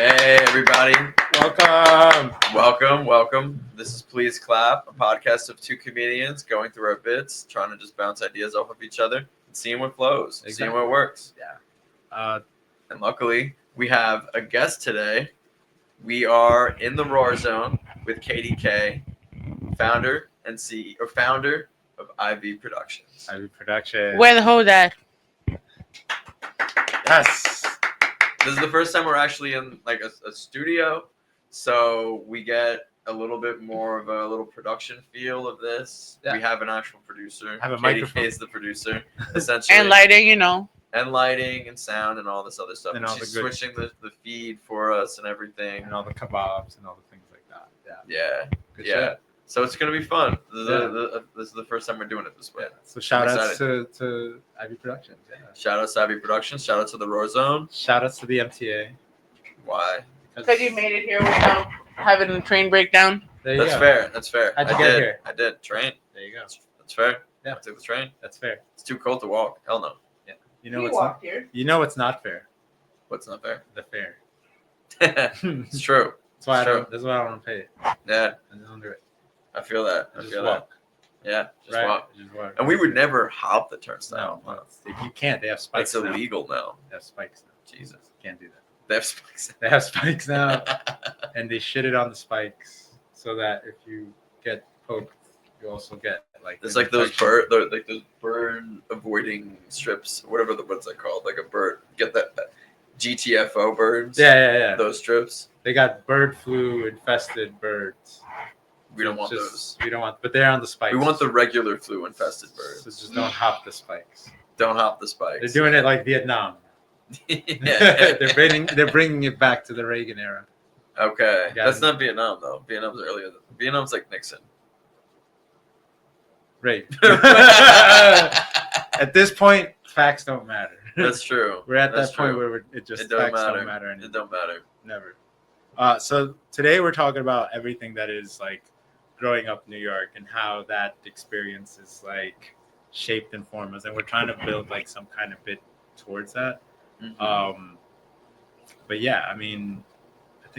Hey, everybody. Welcome. Welcome. This is Please Clap, a podcast of two comedians going through our bits, trying to just bounce ideas off of each other and seeing what flows, seeing what works. Yeah. And luckily, we have a guest today. We are in the RawrrZone with KDK, founder of IV Productions. IV Productions. Where the hole at? Yes. This is the first time we're actually in like a studio, so we get a little bit more of a little production feel of this. Yeah. We have an actual producer. I have a KDK microphone. is the producer, essentially. And lighting, And lighting and sound and all this other stuff. And And all she's the good- switching the feed for us and everything. And all the kebabs and all the things like that. Yeah. Good Yeah. shit. So it's gonna be fun. This is the first time we're doing it this way. Yeah. So shout I'm outs to IV Productions. Yeah. Shout out to IV Productions. Shout out to the RawrrZone. Shout outs to the MTA. Why? because you made it here without having a train breakdown. There you That's go. fair. That's fair. How'd you I get did. here? I did. Train. There you go. That's fair. Yeah. I took the train. That's fair. It's too cold to walk. Hell no. You know what's here. not fair? What's not fair? The fair. It's true. That's why Sure. that's why I don't want to pay it. Yeah, I just don't do it. I feel that. I Just feel walk. that. Yeah, just Right? walk. Just walk. And we would never hop the turnstile. No, you can't. They have spikes. It's now. illegal now. They have spikes now. Jesus. Can't do that. They have spikes. They have spikes now, and they shit it on the spikes so that if you get poked, you also get like. It's an like those infection. burn avoiding strips, whatever what's that called? Like a bird. Get that GTFO birds. Yeah. Those strips. They got bird flu infested birds. We don't want Just- those. We don't want, but they're on the spikes. We want the regular flu infested So birds. just don't hop the spikes. Don't hop the spikes. They're doing it like Vietnam. Yeah. they're bringing it back to the Reagan era. Okay. Yeah. That's not Vietnam though. Vietnam's earlier. Vietnam's like Nixon. Right. At this point, facts don't matter. That's true. We're at That's that point true. where it just It don't facts matter. don't matter anymore. It don't matter. Never. So today we're talking about everything that is like growing up in New York and how that experience is like shaped and formed us, and we're trying to build like some kind of bit towards that. Mhm. But yeah, I mean, I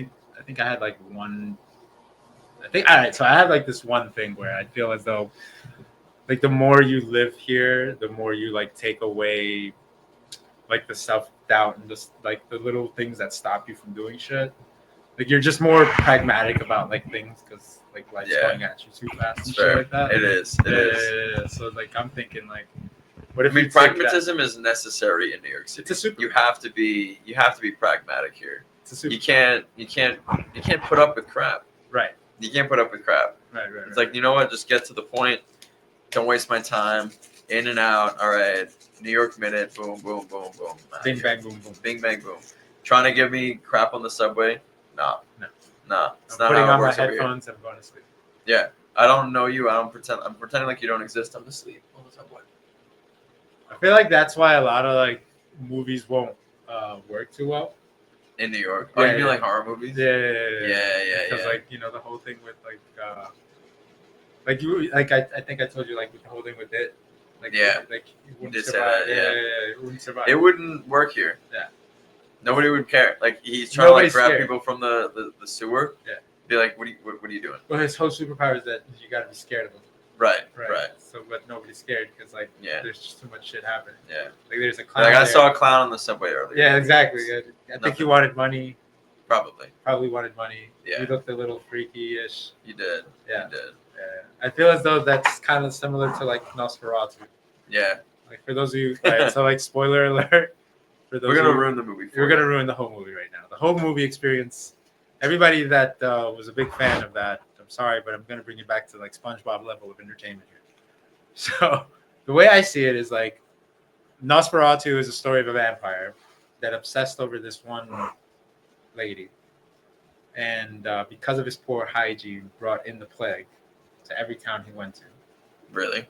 think I had like one. All right. So I had like this one thing where I feel as though, like, the more you live here, the more you like take away, like, the self-doubt and just like the little things that stop you from doing shit. Like, you're just more pragmatic about like things because like life's Yeah. going at you too fast It's and fair. shit like that. It is. It is. Yeah. So like I'm thinking like, what if I mean, you take that- pragmatism is necessary in New York City. It's a super- You have to be pragmatic here. It's a super, You can't put up with crap. right. You can't put up with crap. Right. It's like, you know what? Just get to the point. Don't waste my time. In and out. All right. New York minute. Boom, boom, boom, boom. Bing bang boom boom. Bing, bang, boom. Trying to give me crap on the subway? Nah. No. Nah. It's I'm not putting how it on my works over here. headphones and I'm going to sleep. Yeah. I don't know you. I'm pretending like you don't exist. I'm asleep on the subway. I feel like that's why a lot of like movies won't work too well. In New York. Oh, Yeah, you mean yeah. like horror movies? Yeah. Because Yeah. like, you know, the whole thing with like you like I think I told you like with the whole thing with it. Like, Yeah. like you wouldn't did say survive. that, yeah. You wouldn't survive. It wouldn't work here. Yeah. Nobody would care. Like, he's trying to Nobody's like grab scared. people from the sewer. Yeah. Be like, what are you doing? Well, his whole superpower is that you got to be scared of him. Right. So, but nobody's scared because like Yeah. there's just too much shit happening. Yeah. Like there's a clown. Like, I there. saw a clown on the subway earlier. Yeah, exactly. I think Nothing. he wanted money. Probably. Probably wanted money. Yeah. He looked a little freaky-ish. You did. Yeah. You did. Yeah. I feel as though that's kind of similar to like Nosferatu. Yeah. Like for those of you, right, so like spoiler alert. For those We're gonna of you, ruin the movie. For We're you. gonna ruin the whole movie right now. The whole movie experience. Everybody that was a big fan of that, I'm sorry, but I'm gonna bring you back to like SpongeBob level of entertainment here. So the way I see it is like Nosferatu is a story of a vampire that obsessed over this one lady, and because of his poor hygiene, brought in the plague to every town he went to. Really?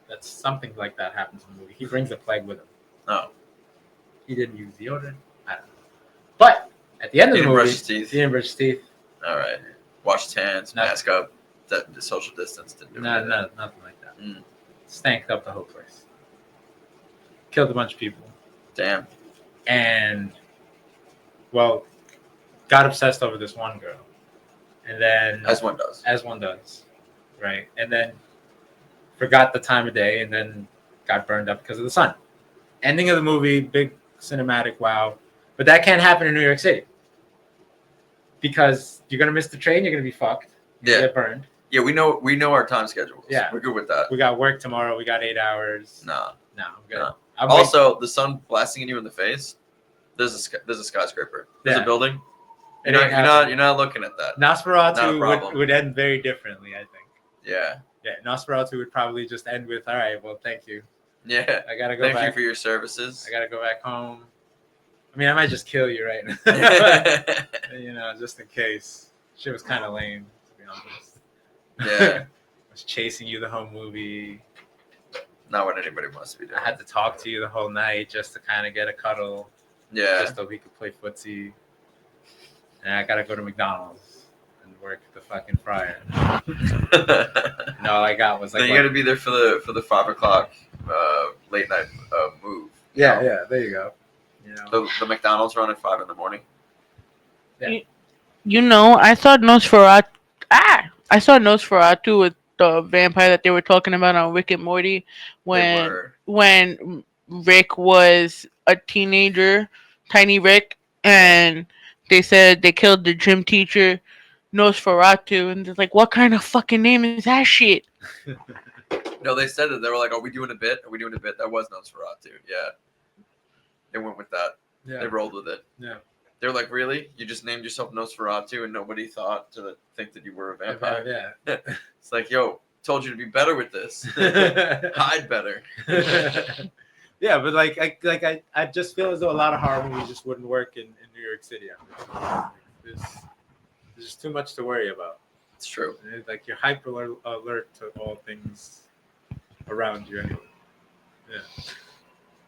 That's something like that happens in the movie. He brings the plague with him. Oh. He didn't use deodorant. I don't know. But at the end of He the didn't movie, brush his teeth. he didn't brush his teeth. All right. Wash his hands. No. Mask up. The social distance didn't do anything. Nothing like that. Mm. Stanked up the whole place. Killed a bunch of people. Damn. And, well, got obsessed over this one girl, and then As one does. right? And then forgot the time of day, and then got burned up because of the sun. Ending of the movie, big cinematic wow, but that can't happen in New York City because you're gonna miss the train, you're gonna be fucked, you Yeah. get burned. Yeah, we know our time schedules. Yeah. We're good with that. We got work tomorrow. We got 8 hours. Nah. No, I'm good. No. I'm Also, the sun blasting you in the face. There's a skyscraper. There's Yeah. a building. It You're ain't not happening. looking at that. Not a Nosferatu problem. would end very differently, I think. Yeah. Yeah, Nosferatu would probably just end with, all right, well, thank you. Yeah. I gotta go Thank back. you for your services. I gotta go back home. I mean, I might just kill you right now. You know, just in case. Shit was kind of lame, to be honest. Yeah. I was chasing you the whole movie. Not what anybody wants to be doing. I had to talk to you the whole night just to kind of get a cuddle, Yeah. just so we could play footsie. And I gotta go to McDonald's and work the fucking fryer. And all I got was like. Then you got to be there for the 5 o'clock late night move. Yeah, there you go. You know. The McDonald's run at 5 in the morning. You know, I saw Nosferatu. I saw Nosferatu with the vampire that they were talking about on Rick and Morty They were. when Rick was a teenager, tiny Rick, and they said they killed the gym teacher, Nosferatu, and it's like, what kind of fucking name is that shit? No, they said it. They were like, "Are we doing a bit? Are we doing a bit?" That was Nosferatu. Yeah. They went with that. Yeah. They rolled with it. Yeah. They're like, "Really? You just named yourself Nosferatu, and nobody thought to think that you were a vampire?" Yeah. It's like, yo, told you to be better with this. Hide better. Yeah, but I just feel as though a lot of horror movies just wouldn't work in New York City. There's just too much to worry about. It's true. Like you're hyper alert to all things around you anyway. Yeah.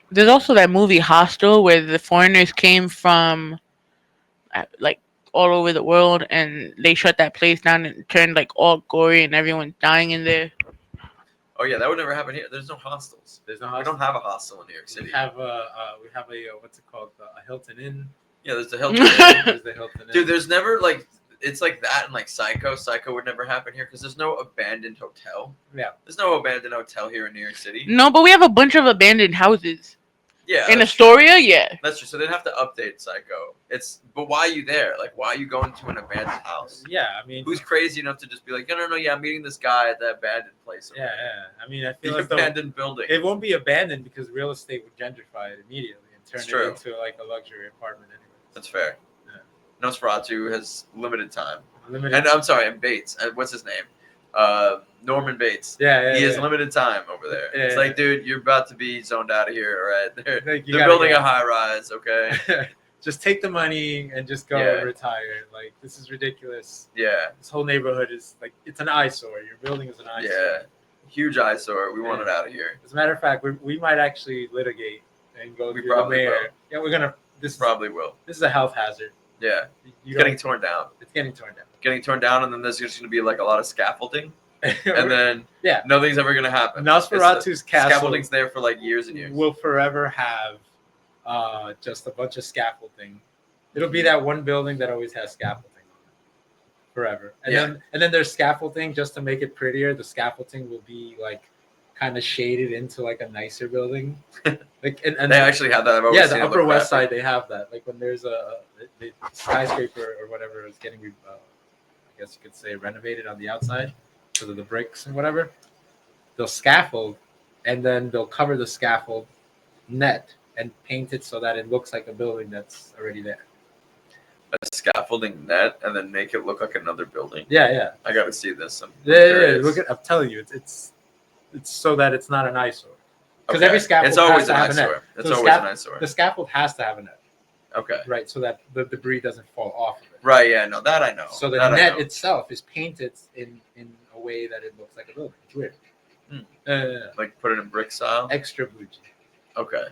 There's also that movie Hostel where the foreigners came from like all over the world and they shut that place down and turned like all gory and everyone's dying in there. Oh yeah, that would never happen here. There's no hostels. There's no We hostel. don't have a hostel in New York City. We have a what's it called? A Hilton Inn. Yeah, there's the Hilton. Inn. There's the Hilton Inn. Dude, there's never like it's like that and like Psycho. Psycho would never happen here because there's no abandoned hotel. Yeah. There's no abandoned hotel here in New York City. No, but we have a bunch of abandoned houses. Yeah. In that's Astoria, yeah. true. That's true. So they'd have to update Psycho. But why are you there? Like, why are you going to an abandoned house? Yeah, I mean, Who's crazy enough to just be like, no, yeah, I'm meeting this guy at the abandoned place. yeah. I mean, I feel The as though abandoned building. it won't be abandoned because real estate would gentrify it immediately and turn It's it true. into like a luxury apartment anyway. That's fair. Yeah. Nosferatu has limited time. Limited. And I'm sorry, and Bates. What's his name? Norman Bates. Yeah. He has limited time over there. Yeah, It's like, dude, you're about to be zoned out of here, all right? They're Like, you they're gotta building go. a high rise, okay? Just take the money and just go Yeah. and retire. Like, this is ridiculous. Yeah, This whole neighborhood is like, it's an eyesore. Your building is an eyesore. yeah. Huge eyesore. We want Yeah. it out of here. As a matter of fact, we might actually litigate and go We to the probably mayor. will. Yeah, we're gonna. This Probably will. is a health hazard. Yeah. You Getting don't- torn down. it's getting torn down. Getting torn down, and then there's just going to be like a lot of scaffolding. And then Yeah. nothing's ever going to happen. Nosferatu's castle Scaffolding's there for like years and years. will forever have just a bunch of scaffolding. It'll be that one building that always has scaffolding on it forever. And Yeah. then there's scaffolding just to make it prettier. The scaffolding will be like kind of shaded into like a nicer building. Like and They actually have that. I've always yeah, seen the it Upper look West graphic. Side they have that. Like when there's the skyscraper or whatever is getting I guess you could say renovated on the outside because of the bricks and whatever. They'll scaffold and then they'll cover the scaffold net and paint it so that it looks like a building that's already there. A scaffolding net and then make it look like another building. Yeah. I got to see this. I'm Yeah. curious. Look at, I'm telling you, it's so that it's not an eyesore. Because Okay. every scaffold It's always has to an have a net. eyesore. It's So always an eyesore. The scaffold has to have a net, Okay. right? So that the debris doesn't fall off of it. Right. Yeah. No, that I know. So the That I net know. itself is painted in a way that it looks like a building. It's weird. Hmm. Like put it in brick style. Extra bougie. Okay.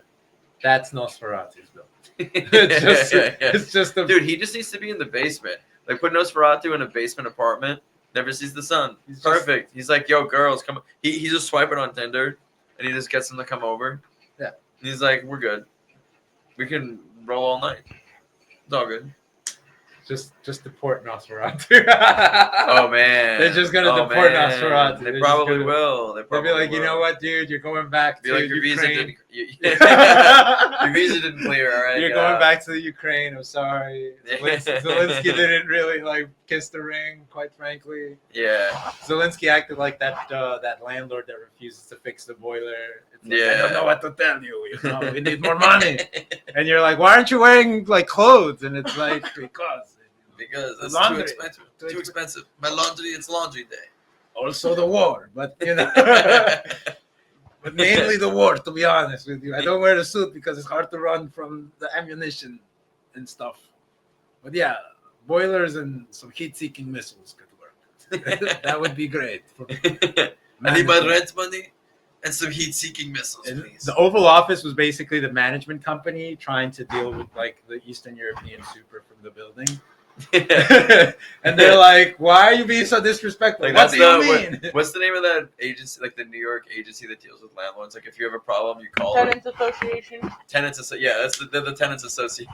That's Nosferatu's building. It's just a Dude, he just needs to be in the basement. Like put Nosferatu in a basement apartment. Never sees the sun. He's just- Perfect. He's like, yo, girls, come. He's just swiping on Tinder, and he just gets them to come over. Yeah. And he's like, we're good. We can roll all night. It's all good. Just deport Nosferatu. Oh man, They're just gonna deport Nosferatu. They They're just probably gonna- will. They They'll probably be like, will. you know what, dude, you're going back Be to like your visa Ukraine. didn't. Your visa didn't clear. All right, You're get going out. back to the Ukraine. I'm sorry. Zelensky didn't really like kiss the ring, quite frankly. Yeah, Zelensky acted like that landlord that refuses to fix the boiler. It's like, I Yeah. don't know what to tell you. You know, we need more money. And you're like, why aren't you wearing like clothes? And it's like, because Because Laundry. it's too expensive. Too expensive. My laundry, it's laundry day. also the war, but you know. But mainly the war, to be honest with you. I don't wear the suit because it's hard to run from the ammunition and stuff. But yeah, boilers and some heat-seeking missiles could work. That would be great. I need my rent money and some heat-seeking missiles, And please. the Oval Office was basically the management company trying to deal with like the Eastern European super from the building. And they're like, "Why are you being so disrespectful? Like, What that's do you mean?" What's the name of that agency? Like the New York agency that deals with landlords. Like if you have a problem, you call Tenants Association. Yeah, they're the tenants association.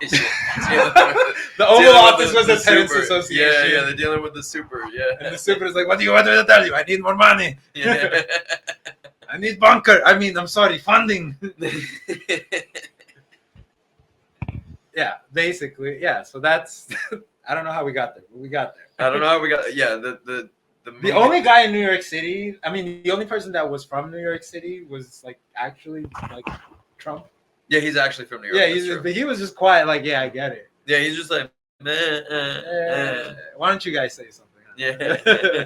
The Oval Office was the Tenants super. Association. Yeah, they're dealing with the super. Yeah. And the super is like, "What do you want me to tell you? I need more money. Yeah. I need bunker. I'm sorry, funding." Yeah, basically, yeah. So that's I don't know how we got there, but we got there. I don't know how we got. Yeah, the The only guy in New York City, I mean, the only person that was from New York City was like actually like Trump. Yeah, he's actually from New York. Yeah, that's true. but he was just quiet, like, yeah, I get it. Yeah, he's just like, Why don't you guys say something? Yeah.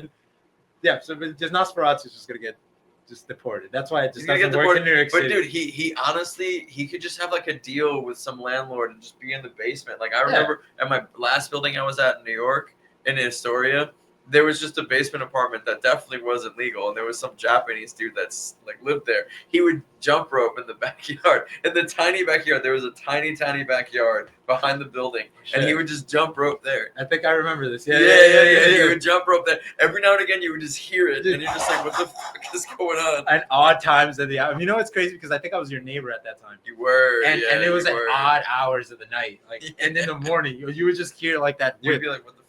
Yeah. So, but just Nosferatu is just gonna get just deported. That's why it He's just gonna get doesn't work in deported. New York But City. dude, he honestly he could just have like a deal with some landlord and just be in the basement. Like I remember at my last building I was at in New York in Astoria, there was just a basement apartment that definitely wasn't legal, and there was some Japanese dude that's like lived there. He would jump rope in the backyard, in the tiny backyard. There was a tiny backyard behind the building, and he would just jump rope there. I think I remember this. Yeah. He would jump rope there. Every now and again, you would just hear it, and you're just like, "What the fuck is going on?" At odd times of the hour. You know what's crazy? Because I think I was your neighbor at that time. You were, And it was you at were. odd hours of the night. Like, and in the morning, you would just hear like that You'd whip. be like, "What the fuck?"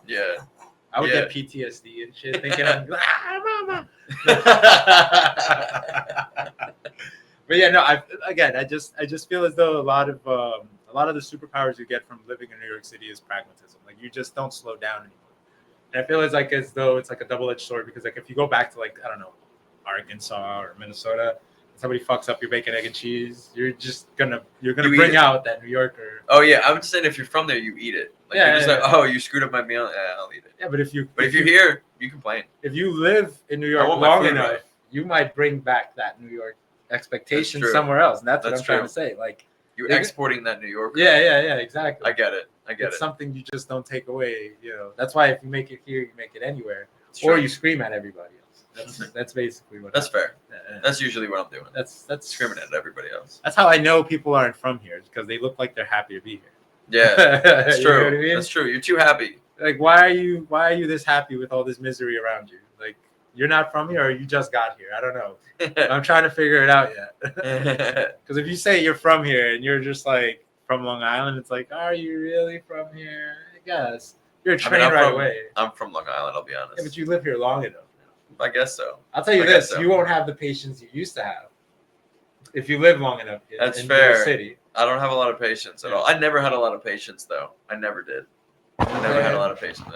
Yeah. I would Yeah. get PTSD and shit, thinking, mama. But yeah, no. I just feel as though a lot of the superpowers you get from living in New York City is pragmatism. Like you just don't slow down anymore. And I feel as though it's like a double-edged sword because like if you go back to like I don't know, Arkansas or Minnesota, somebody fucks up your bacon, egg, and cheese, you're gonna bring out that New Yorker. Oh yeah, I'm just saying if you're from there, you eat it. Like, Yeah, you're just yeah, like, oh, you screwed up my meal. Yeah, I'll eat it. Yeah, but if you're here, you complain. if you live in New I York want my long food enough, right. you might bring back that New York expectation That's true. somewhere else, and that's what That's I'm trying true. to say. Like, You're They're- exporting that New York. yeah, exactly. I get it. It's something you just don't take away. You know, that's why if you make it here, you make it anywhere, It's or true. you scream at everybody else. That's basically what. That's fair. happens. That's usually what I'm doing. That's Screaming at everybody else. That's how I know people aren't from here because they look like they're happy to be here. Yeah, that's You true. know what I mean? That's true. You're too happy. Like, why are you this happy with all this misery around you? Like, you're not from here, or you just got here. I don't know. I'm trying to figure it out yet. Because if you say you're from here and you're just like from Long Island, it's like, are you really from here? I guess you're a train right away. I'm from Long Island. I'll be honest. Yeah, but you live here long enough now. I guess so. I'll tell you I this: guess so. you won't have the patience you used to have if you live long enough That's in fair. the city. I don't have a lot of patience at all. I never had a lot of patience though. I never did. I never had a lot of patience.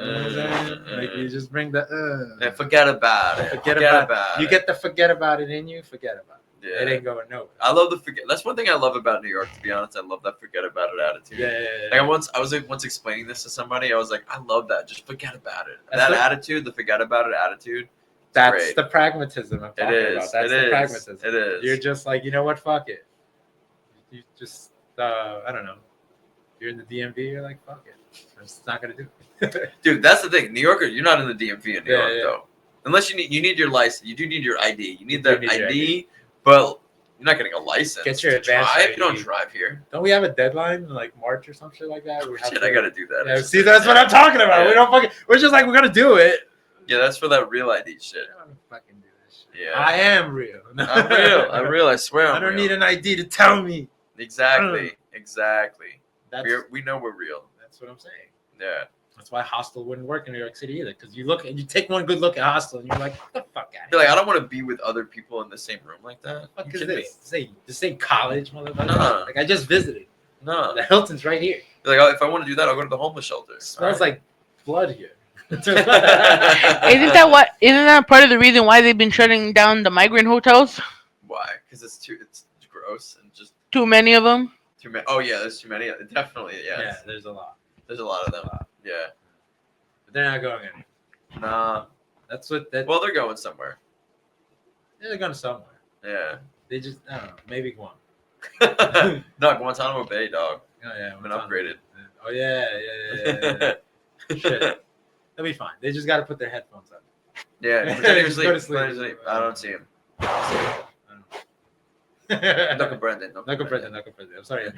Like you just bring the. Yeah, forget about it. Forget about about it. You get the forget about it in you. Forget about it. Yeah. It ain't going nowhere. I love the forget. That's one thing I love about New York. To be honest, I love that forget about it attitude. Yeah. Like I was like once explaining this to somebody. I was like, I love that. Just forget about it. That's That attitude, the forget about it attitude. That's great. the pragmatism I'm talking It about. is. That's It the is. pragmatism. It is. You're just like, you know what? Fuck it. You just, I don't know. You're in the DMV. You're like, fuck it. I'm just not gonna do it. Dude, that's the thing. New Yorker, you're not in the DMV in New Yeah, York yeah. though. Unless you need your license. You do need your ID. You need You do that need your ID, but you're not getting a license. Get your to advanced drive. ID. You don't drive here. Don't we have a deadline in like March or some shit like that? We have Shit, to- I gotta do that. Yeah, see, that's what I'm talking about. Yeah. We don't fucking. We're just like we're gonna do it. Yeah, that's for that real ID shit. I don't fucking do this shit. Yeah. I am real. I'm real. I'm real. I swear I'm I don't real. need an ID to tell me. Exactly. Exactly. That's We know we're real. That's what I'm saying. Yeah. That's why Hostel wouldn't work in New York City either. Because you look and you take one good look at Hostel and you're like, "Get the fuck out of You're here." like, I don't want to be with other people in the same room like that. What the You fuck is kidding this? This ain't college, motherfucker. Nah. Like I just visited. me? No. The Hilton's right here. You're like, oh, if I want to do that, I'll go to the homeless shelter. It smells like blood here. Isn't that part of the reason why they've been shutting down the migrant hotels? Why? Because it's gross and just Too many of them. too many. Oh yeah, there's too many. Definitely, Yeah, yeah. there's a lot. There's a lot of them. Yeah. But they're not going anywhere. Nah. That's what that. Well, they're going somewhere. They're going somewhere. Yeah. They just I don't know. Maybe Guam. No, Guantanamo Bay, dog. Oh yeah, Been upgraded. Oh yeah. Shit, they'll be fine. They just got to put their headphones on. Yeah. Just go to sleep. I don't see him. Knuckle Brendan. Knuckle Brendan. I'm sorry.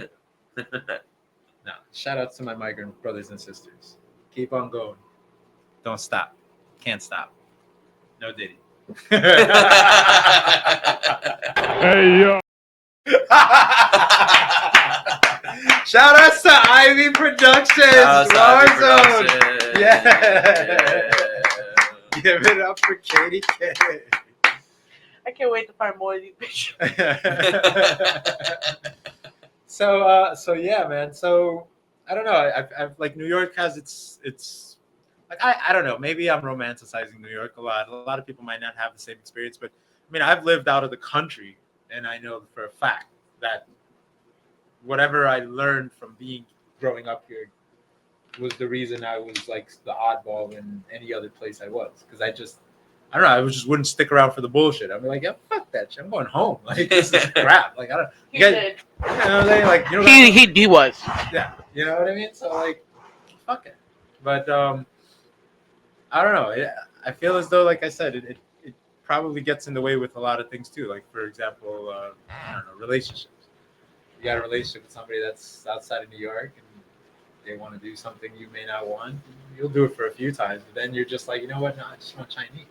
No. Shout out to my migrant brothers and sisters. Keep on going. Don't stop. Can't stop. No Diddy. Hey, yo. Shout out to Ivy Productions. RawrrZone. Yeah. Give it up for Katie K. I can't wait to find more of these pictures. So yeah, man. So I don't know. I've like New York has its like I don't know. Maybe I'm romanticizing New York a lot. A lot of people might not have the same experience, but I mean, I've lived out of the country, and I know for a fact that whatever I learned from growing up here was the reason I was like the oddball in any other place I was. Because I don't know, I just wouldn't stick around for the bullshit. I'm like, yeah, fuck that shit. I'm going home. Like this is crap. Like I don't. He You did. know what I'm saying? Like you know. He was. Yeah, you know what I mean. So like, fuck it. But I don't know. I feel as though, like I said, it probably gets in the way with a lot of things too. Like for example, I don't know, relationships. You got a relationship with somebody that's outside of New York and they want to do something you may not want. You'll do it for a few times, but then you're just like, you know what? No, I just want Chinese.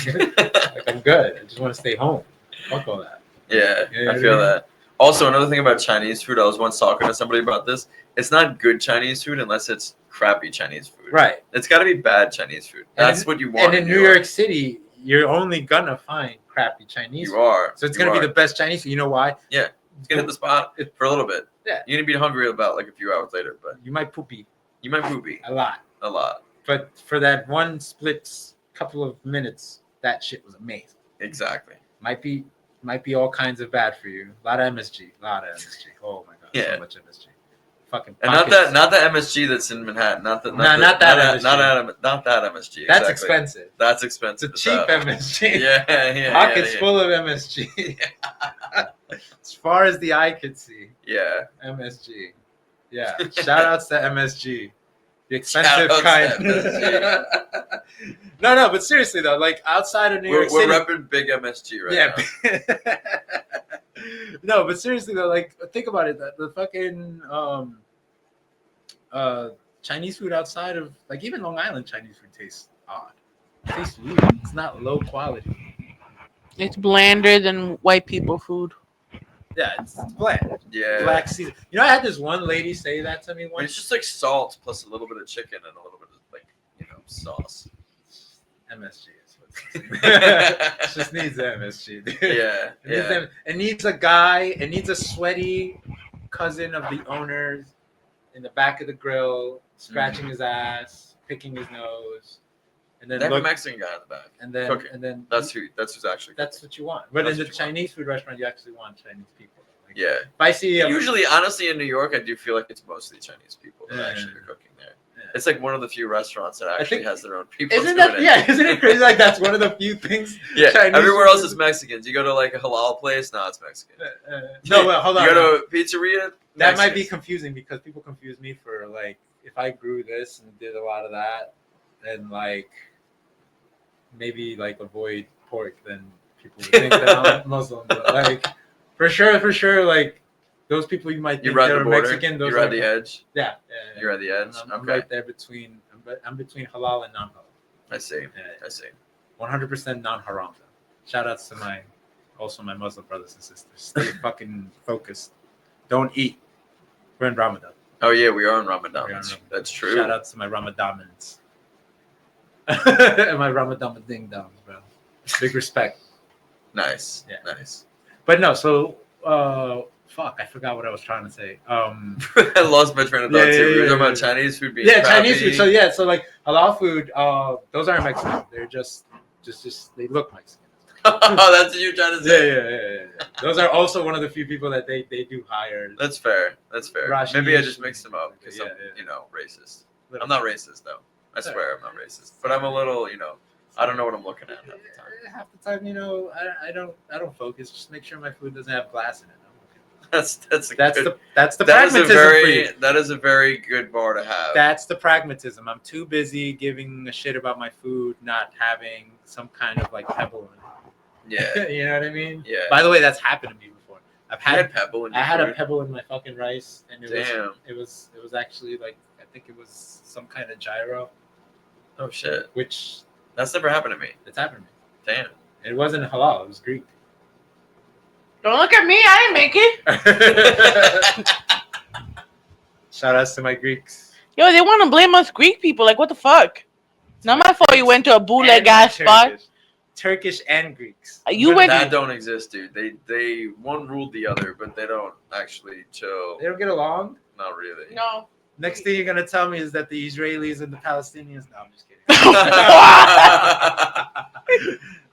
Like I'm good. I just want to stay home. Fuck all that. Yeah, You know I what feel I mean? that. Also, another thing about Chinese food, I was once talking to somebody about this. It's not good Chinese food unless it's crappy Chinese food. Right. It's got to be bad Chinese food. That's what you want. And in New York City, you're only gonna find crappy Chinese You food. are. So it's gonna be the best Chinese food. You know why? It's gonna hit the spot for a little bit. Yeah. You're gonna be hungry about like a few hours later, but You might poopy you might poopy a lot. a lot. But for that one split couple of minutes, that shit was amazing. Exactly. Might be all kinds of bad for you. A lot of MSG. Oh my god, Yeah. so much MSG. Fucking And pockets. not the MSG that's in Manhattan. Not that MSG. Not that MSG. That's exactly. expensive. That's It's expensive. a cheap MSG. Yeah. Pockets yeah. full of MSG. As far as the eye could see, Yeah. MSG. Yeah. Shout outs to MSG. The expensive Shout outs kind. to No, but seriously though, like outside of New York We're City. repping big MSG right now. No, but seriously though, like think about it. The fucking Chinese food outside of like even Long Island Chinese food tastes odd. It tastes weird. It's not low quality. It's blander than white people food. Yeah, it's bland. Yeah. Black season. You know, I had this one lady say that to me But once. it's just like salt plus a little bit of chicken and a little bit of like sauce. MSG is what it just needs MSG. Dude. Yeah. It needs a guy. It needs a sweaty cousin of the owner in the back of the grill, scratching his ass, picking his nose, and then They have a look. Mexican guy in the back. And then, cooking. and then That's who's actually. that's what you want. But That's in the what you want. Chinese food restaurant, you actually want Chinese people. Like, Yeah. If I see Usually, honestly, in New York, I do feel like it's mostly Chinese people that Yeah, actually yeah. are cooking there. Yeah. It's like one of the few restaurants that actually think- has their own people. isn't doing that it. isn't it crazy? Like that's one of the few things. Yeah. Chinese Everywhere food else is- is Mexicans. You go to like a halal place, no, it's Mexican. No, well, hold on. You go to a pizzeria. That might be Mexicans. confusing because people confuse me for like if I grew this and did a lot of that and like maybe like avoid pork, then people would think that I'm Muslim. But like for sure, like those people you might You think ride they're the border. Mexican. Those You ride are- the edge. Yeah, You're at the edge. I'm Okay. right there between. I'm between halal and non-halal. I see. Yeah. I see. 100% non-haram. Shout outs to my Muslim brothers and sisters. Stay fucking focused. Don't eat. We're in Ramadan. Oh yeah, we are in Ramadan. We are in Ramadan. That's true. Shout out to my Ramadamans. My Ramadan ding dongs, bro. Big respect. Nice. Yeah. Nice. But no, so fuck, I forgot what I was trying to say. I lost my train of thought Yeah, too. yeah, We were yeah, talking yeah. about Chinese food being Yeah, crappy. Chinese food. So like halal food, those aren't Mexican. They're just they look Mexican. Oh, that's what you're trying to say. Yeah. Those are also one of the few people that they do hire. That's fair. That's fair. Rashi Maybe I ish. just mixed them up because Yeah, I'm, yeah. racist. I'm not racist though. I swear I'm not racist. But I'm a little, I don't know what I'm looking at half the time. Half the time, I don't focus. Just make sure my food doesn't have glass in it. That's That's good, the that is pragmatism a very for you. that is a very good bar to have. That's the pragmatism. I'm too busy giving a shit about my food, not having some kind of like pebble in it. Yeah. You know what I mean? Yeah. By the way, that's happened to me before. You had pebble in your I had a food? pebble in my fucking rice, and Damn. it was actually like I think it was some kind of gyro, Oh shit. which That's never happened to me. it's happened to Damn. me. It wasn't halal. It was Greek. Don't look at me. I didn't make it. Shout outs to my Greeks. Yo, they want to blame us Greek people. Like, what the fuck? Not my fault you went to a bootleg ass spot. Turkish and Greeks. You went. That don't exist, dude. They one ruled the other, but they don't actually chill. They don't get along. Not really. No. Next thing you're gonna tell me is that the Israelis and the Palestinians. No, I'm just kidding.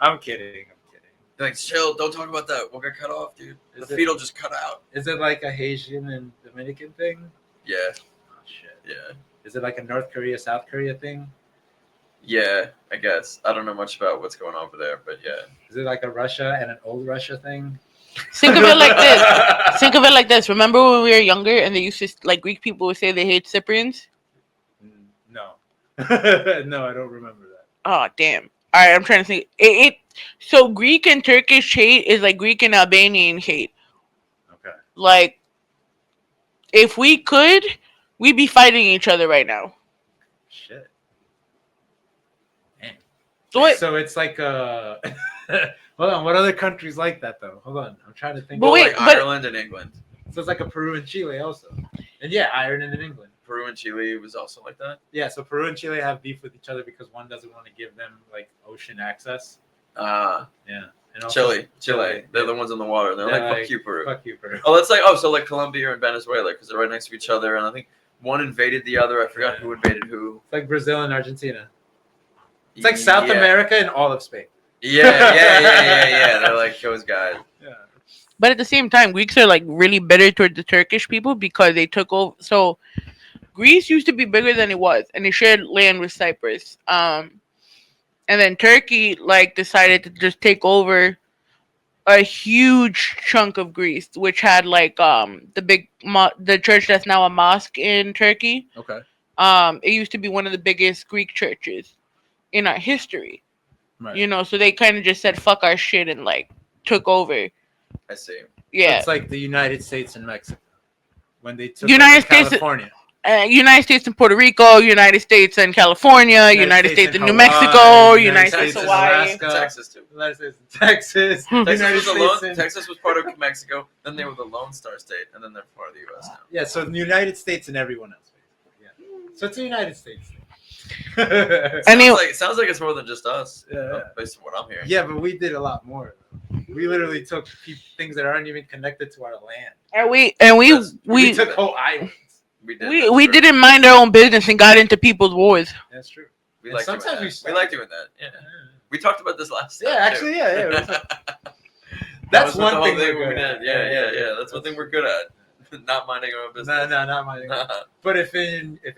I'm kidding. Like, chill. Don't talk about that. We'll get cut off, dude. The Is it- feet will just cut out. Is it like a Haitian and Dominican thing? Yeah. Oh shit. Yeah. Is it like a North Korea, South Korea thing? Yeah, I guess. I don't know much about what's going on over there, but yeah. Is it like a Russia and an old Russia thing? Think of it like this. Think of it like this. Remember when we were younger and they used to, like, Greek people would say they hate Cyprians? No. No, I don't remember that. Oh, damn. All right, I'm trying to think. So Greek and Turkish hate is like Greek and Albanian hate. Okay. Like, if we could, we'd be fighting each other right now. Shit. Damn. What? So it's like hold on, what other countries like that though? Hold on. I'm trying to think. But wait, like but- Ireland and England. So it's like a Peru and Chile also. And yeah, Ireland and England. Peru and Chile was also like that. Yeah, so Peru and Chile have beef with each other because one doesn't want to give them like ocean access. Ah, Yeah. And also, Chile. They're the ones in the water. They're They're like, like, fuck you, Peru. Fuck you, Peru. Oh, that's like, so like Colombia and Venezuela, because they're right next to each other, and I think one invaded the other. I forgot who invaded who. It's like Brazil and Argentina. It's like South Yeah. America and all of Spain. Yeah. They're like those guys. Yeah. But at the same time, Greeks are like really bitter toward the Turkish people because they took over. So Greece used to be bigger than it was, and it shared land with Cyprus. And then Turkey like decided to just take over a huge chunk of Greece, which had like the church that's now a mosque in Turkey. Okay. It used to be one of the biggest Greek churches in our history. Right. You know, so they kind of just said fuck our shit and like took over. I see. Yeah. It's like the United States and Mexico when they took United over States- California. United States and Puerto Rico, United States and California, United States and New Mexico, United States and Hawaii. Alaska, Texas too. United States and Texas. Texas was part of Mexico. Then they were the Lone Star State, and then they're part of the U.S. now. Yeah, so the United States and everyone else. Basically. Yeah. So it's the United States. Sounds like it's more than just us. Yeah. Based on what I'm hearing. Yeah, but we did a lot more. We literally took things that aren't even connected to our land. And we We took whole islands. we didn't mind our own business and got into people's wars. That's true. We And like doing sometimes that. We like doing that. Yeah. We talked about this last time. Yeah, actually, too. yeah. That That's was the one whole thing we we're good did. at. Yeah. That's one thing we're good at. Not minding our own business. No, not mine. But if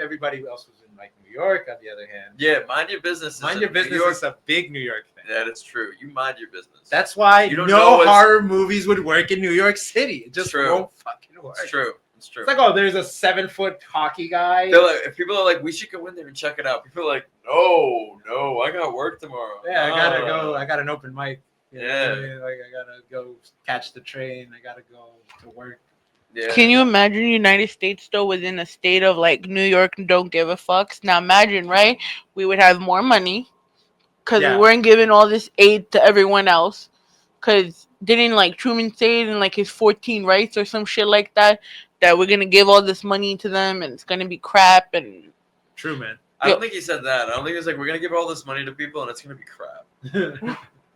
everybody else was in like New York, on the other hand, Yeah, mind your business. mind your business is a big New York thing. That is true. You mind your business. That's why You don't no know what's- horror movies would work in New York City. It just True. won't fucking work. It's true. It's true. It's like, oh, there's a 7-foot hockey guy. They're like, if people are like, we should go in there and check it out. People are like, no, I got work tomorrow. Yeah, I gotta go. I got an open mic. You know what I Yeah. mean? Like I gotta go catch the train. I gotta go to work. Yeah. Can you imagine United States though was in a state of like New York don't give a fucks? Now imagine, right? We would have more money because Yeah. we weren't giving all this aid to everyone else. Because didn't like Truman say it in like his 14 rights or some shit like that that we're gonna give all this money to them and it's gonna be crap and Truman. I don't think he said that. I don't think he's like, we're gonna give all this money to people and it's gonna be crap.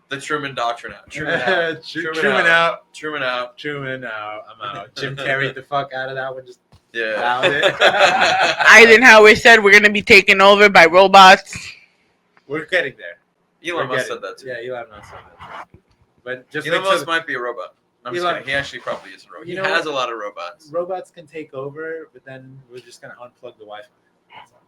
The Truman Doctrine out. Truman out. Truman out. Truman out. Truman out. I'm out. Jim carried the fuck out of that one. Just Yeah. found it. Eisenhower said we're gonna be taken over by robots. We're getting there. Elon Musk said that too. Yeah, Elon Musk said that. But just Elon wait till Musk might be a robot. I'm just Elon- kidding. He actually probably is a robot. He You know has what? a lot of robots. robots can take over, but then we're just gonna unplug the Wi-Fi. That's all.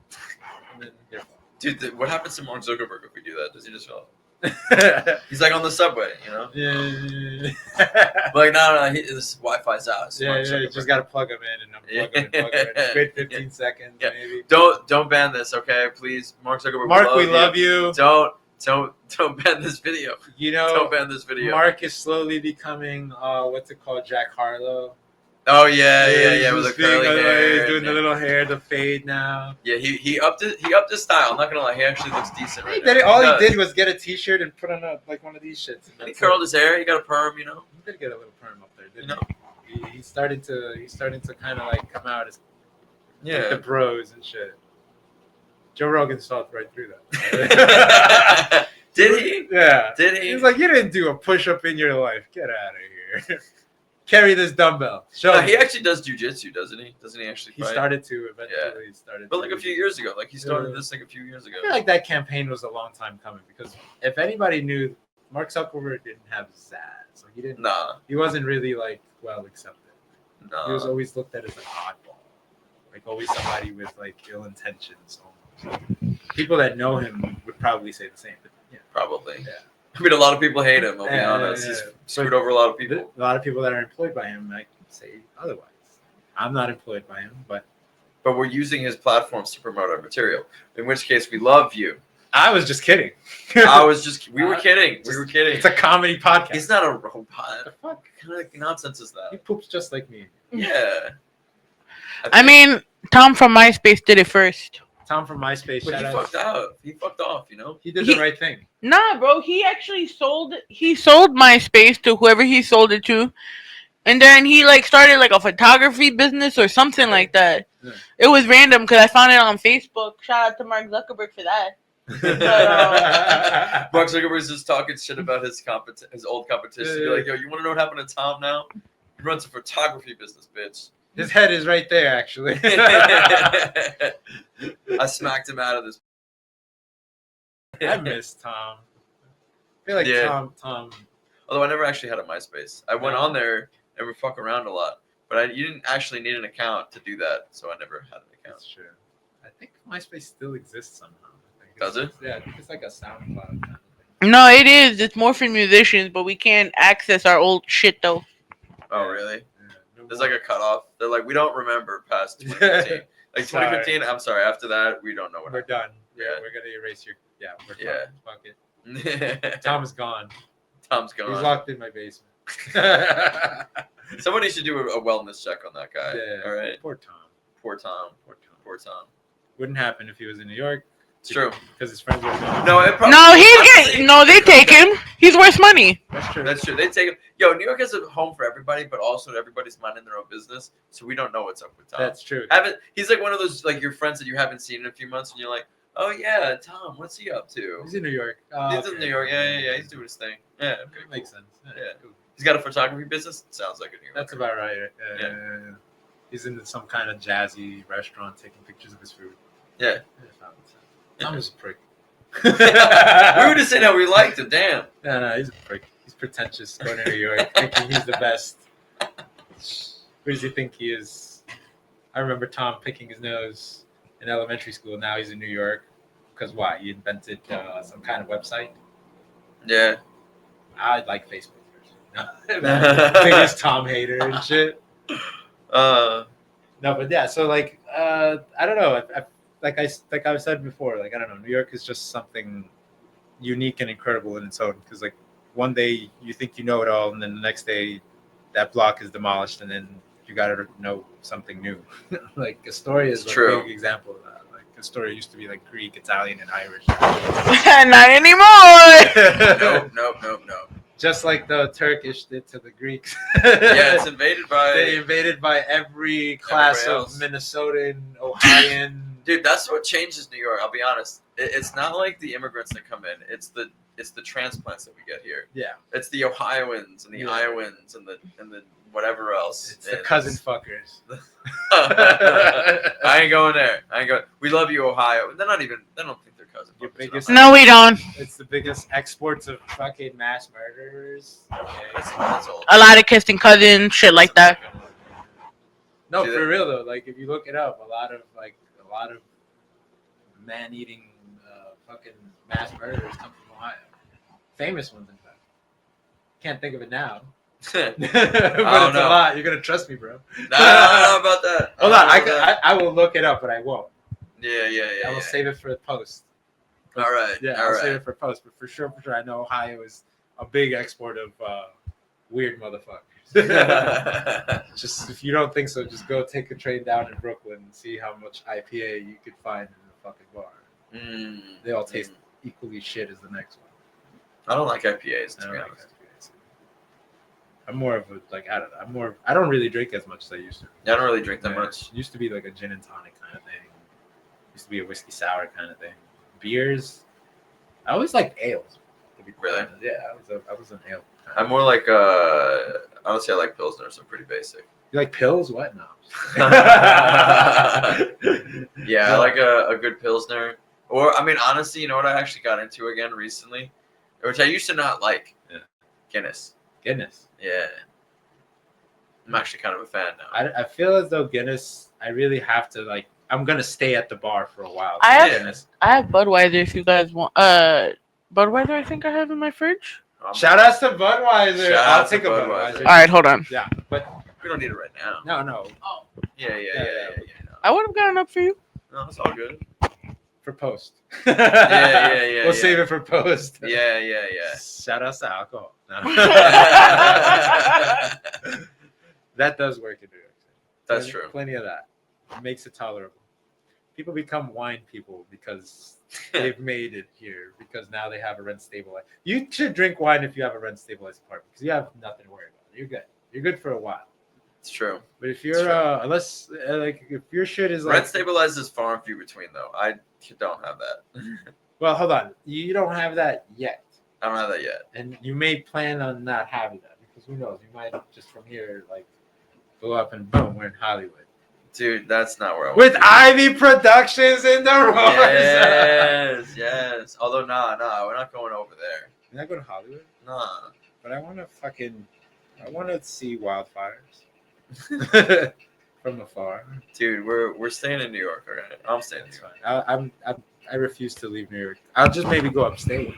And then they're Dude, what happens to Mark Zuckerberg if we do that? Does he just fall? fine. He's like on the subway, you know? Yeah. Like, no, this Wi-Fi's out. It's Mark You Zuckerberg. just gotta plug them in and unplug them and plug them in. Wait 15 seconds, Yeah. maybe. Don't ban this, okay? Please, Mark Zuckerberg. Mark, we love you. Don't ban this video. You know, Don't ban this video. Mark is slowly becoming what's it called, Jack Harlow. Oh yeah, with the He's being curly hair. He's doing the little hair, the fade now. Yeah, he upped his style. I'm not gonna lie, he actually looks decent right now. All does. he did was get a T-shirt and put on like one of these shits. And he curled his hair. He got a perm, you know. He did get a little perm up there, didn't You know. he? He's starting to kind of like come out as Yeah. the bros and shit. Joe Rogan saw right through that. Did he? Yeah. Did he? He's like, you didn't do a push-up in your life. Get out of here. Carry this dumbbell. Show No, me. he actually does jujitsu, doesn't he? Doesn't he actually He fight? started to eventually. But like a few years ago. Like he started this like a few years ago. I feel like that campaign was a long time coming because if anybody knew, Mark Zuckerberg didn't have Zaz, so he didn't. Nah. He wasn't really like well accepted. He was Nah. always looked at as an oddball, like always somebody with like ill intentions. Almost. People that know him would probably say the same. But, yeah. Probably. Yeah. I mean, a lot of people hate him. I'll be Yeah, honest. yeah, He's yeah. screwed over a lot of people. A lot of people that are employed by him might say otherwise. I'm not employed by him, but But we're using his platforms to promote our material. In which case, we love you. I was just kidding. We were kidding. We were kidding. It's a comedy podcast. He's not a robot. The fuck? What kind of nonsense is He that? poops just like me. Yeah. I mean, Tom from MySpace did it first. Tom from MySpace. But Shout he out. fucked out. He fucked off, you know? He did the right thing. Nah, bro, he actually sold MySpace to whoever he sold it to. And then he like started like a photography business or something like that. Yeah. It was random because I found it on Facebook. Shout out to Mark Zuckerberg for that. Mark Zuckerberg's just talking shit about his old competition. Be like, yo, you want to know what happened to Tom now? He runs a photography business, bitch. His head is right there, actually. I smacked him out of this. I miss Tom. I feel like Yeah. Tom. Although I never actually had a MySpace. I went on there and would fuck around a lot. But you didn't actually need an account to do that, so I never had an account. That's true. I think MySpace still exists somehow. I think Does it? Yeah, I think it's like a SoundCloud kind of thing. No, it is. It's more for musicians, but we can't access our old shit though. Oh, really? Yeah, no There's more. like a cutoff. They're like, we don't remember past 2015. Like 2015, I'm sorry. After that, we don't know what We're done. Yeah. We're gonna erase your. Yeah, we're Yeah. Fuck it. happened. Tom is gone. Tom's He's gone. locked in my basement. Yeah. Somebody should do a wellness check on that guy. All right. Poor Tom. Poor Tom. Poor Tom. Poor Tom. Wouldn't happen if he was in New York. It's true. Because his friends were gone. No, it probably. No, they take him. He's worth money. That's true. That's true. They take him. Yo, New York is a home for everybody, but also everybody's minding their own business, so we don't know what's up with Tom. That's true. He's like one of those like your friends that you haven't seen in a few months, and you're like, oh yeah, Tom, what's he up to? He's in New York. He's in New York. Yeah. He's doing his thing. Yeah. Okay, That makes sense. Yeah. Cool. He's got a photography business. Sounds like a New Yorker. That's about right. Yeah. He's in some kind of jazzy restaurant taking pictures of his food. Yeah. Tom is a prick. We were just saying how we liked him. Damn. No, he's a prick. He's pretentious going to New York, thinking he's the best. Who does he think he is? I remember Tom picking his nose in elementary school. Now he's in New York. Because why? He invented some kind of website. Yeah. I like Facebook. Biggest Tom hater and shit. No, but yeah. So like, I don't know. Like I said before, like I don't know. New York is just something unique and incredible in its own. Because like one day you think you know it all, and then the next day that block is demolished, and then you got to know something new. Like Astoria is a big example of that. Like Astoria used to be like Greek, Italian, and Irish. Not anymore. Nope. Just like the Turkish did to the Greeks. Yeah, it's invaded by. They invaded by every class of else. Minnesotan, Ohioan. Dude, that's what changes New York. I'll be honest. It's not like the immigrants that come in. It's the transplants that we get here. Yeah. It's the Ohioans and the Iowans and the whatever else. It's the cousin fuckers. I ain't going there. We love you, Ohio. They're not even. They don't think they're cousin Your fuckers. biggest- No, we don't. It's the biggest exports of fucking mass murderers. That's old. A lot of kissing cousins, shit like that. No, Do for they? real though. Like if you look it up, a lot of man-eating fucking mass murderers come from Ohio. Famous ones, in fact. Can't think of it now. but it's a lot. You're gonna trust me, bro. Nah, I don't know about that. Hold on, I will look it up, but I won't. Yeah. I will save it for the post. All right. Yeah, all I'll right. save it for post. But for sure, I know Ohio is a big export of weird motherfuckers. Just if you don't think so, just go take a train down in Brooklyn and see how much IPA you could find in a fucking bar. They all taste equally shit as the next one. I don't like IPAs, to I be don't like honest. IPAs. I'm more of a I don't really drink as much as I used to. Yeah, I don't really drink that Yeah. much. It used to be like a gin and tonic kind of thing. Used to be a whiskey sour kind of thing. Beers, I always liked ales. To be Really? honest. Yeah, I was an ale. Kind I'm more like honestly, I like Pilsners. They're pretty basic. You like pills? What? No. Yeah, I like a good Pilsner. Or, I mean, honestly, you know what I actually got into again recently? Which I used to not like. Yeah. Guinness. Guinness. Yeah. I'm actually kind of a fan now. I feel as though Guinness, I really have to like. I'm gonna stay at the bar for a while. I have- Guinness. I have Budweiser if you guys want. Budweiser, I think I have in my fridge. Shout outs to Budweiser. Shout I'll out to take a Budweiser. Budweiser. All right, hold on. Yeah, but We don't need it right now. no. Yeah. No. I would have gotten up for you. No, it's all good. For post. Yeah. We'll save it for post. Yeah. Shout outs to alcohol. No. That does work in New York City. That's true. Plenty of that. It makes it tolerable. People become wine people because they've made it here, because now they have a rent stabilized. You should drink wine if you have a rent stabilized apartment, because you have nothing to worry about. You're good. You're good for a while. It's true. But if you're unless like if your shit is like Rent stabilized is far and few between, though. I don't have that. well, hold on. You don't have that yet, I don't have that yet. and you may plan on not having that, because who knows? You might just from here like go up and boom, we're in Hollywood. Dude, that's not where I want With to be. Ivy Productions in the RawrrZone. Yes. Although, nah, we're not going over there. You're not going to Hollywood? Nah. But I want to see wildfires from afar. Dude, we're staying in New York, okay? I'm staying in New That's York. fine. I refuse to leave New York. I'll just maybe go upstate.